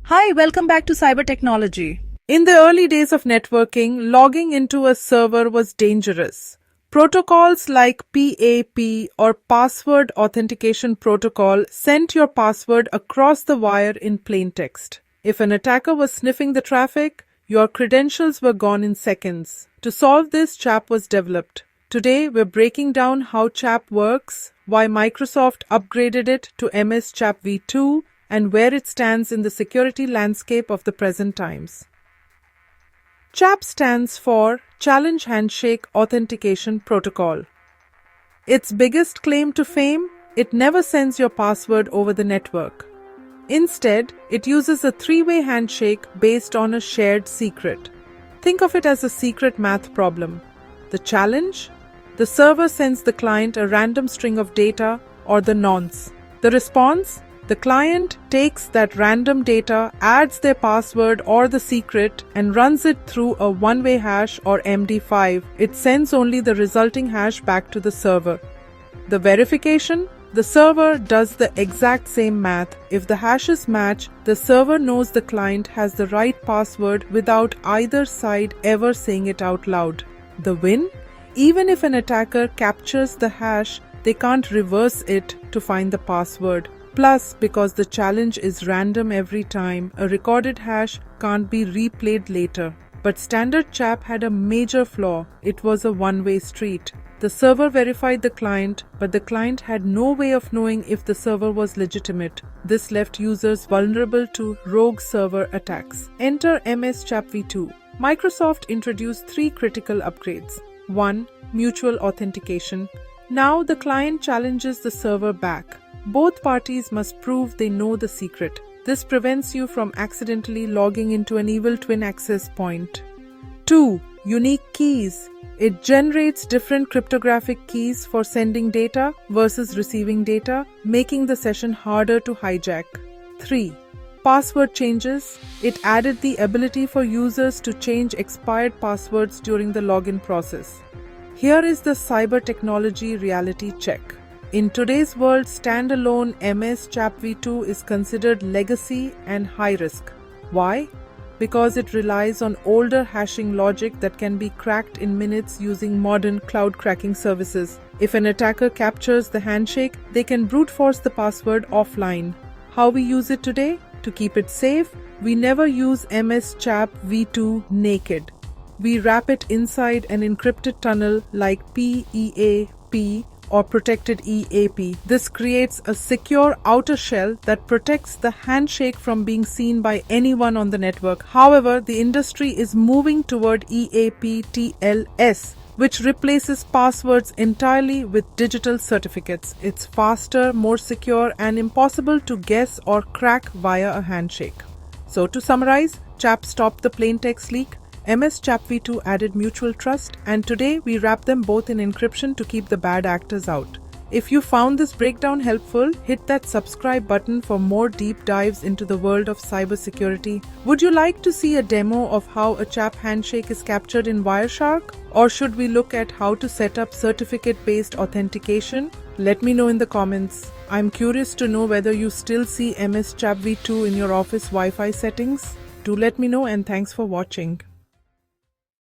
Hi, welcome back to Cyber Technology. In the early days of networking, logging into a server was dangerous. Protocols like PAP or Password Authentication Protocol sent your password across the wire in plain text. If an attacker was sniffing the traffic, your credentials were gone in seconds. To solve this, CHAP was developed. Today, we're breaking down how CHAP works, why Microsoft upgraded it to MS CHAP v2, and where it stands in the security landscape of the present times. CHAP stands for Challenge Handshake Authentication Protocol. Its biggest claim to fame, it never sends your password over the network. Instead, it uses a three-way handshake based on a shared secret. Think of it as a secret math problem. The challenge? The server sends the client a random string of data or the nonce. The response? The client takes that random data, adds their password or the secret, and runs it through a one-way hash or MD5. It sends only the resulting hash back to the server. The verification? The server does the exact same math. If the hashes match, the server knows the client has the right password without either side ever saying it out loud. The win? Even if an attacker captures the hash, they can't reverse it to find the password. Plus, because the challenge is random every time, a recorded hash can't be replayed later. But standard CHAP had a major flaw. It was a one-way street. The server verified the client, but the client had no way of knowing if the server was legitimate. This left users vulnerable to rogue server attacks. Enter MS CHAP v2. Microsoft introduced three critical upgrades. 1. Mutual authentication. Now the client challenges the server back. Both parties must prove they know the secret. This prevents you from accidentally logging into an evil twin access point. 2. Unique keys. It generates different cryptographic keys for sending data versus receiving data, making the session harder to hijack. 3. Password changes. It added the ability for users to change expired passwords during the login process. Here is the cyber technology reality check. In today's world, standalone MS CHAP v2 is considered legacy and high risk. Why? Because it relies on older hashing logic that can be cracked in minutes using modern cloud cracking services. If an attacker captures the handshake, they can brute force the password offline. How we use it today? To keep it safe, we never use MS CHAP v2 naked. We wrap it inside an encrypted tunnel like PEAP or protected EAP. This creates a secure outer shell that protects the handshake from being seen by anyone on the network. However, the industry is moving toward EAP-TLS, which replaces passwords entirely with digital certificates. It's faster, more secure, and impossible to guess or crack via a handshake. So to summarize, CHAP stopped the plain text leak, MS CHAP v2 added mutual trust, and today we wrap them both in encryption to keep the bad actors out. If you found this breakdown helpful, hit that subscribe button for more deep dives into the world of cybersecurity. Would you like to see a demo of how a CHAP handshake is captured in Wireshark? Or should we look at how to set up certificate-based authentication? Let me know in the comments. I'm curious to know whether you still see MS CHAP v2 in your office Wi-Fi settings. Do let me know, and thanks for watching.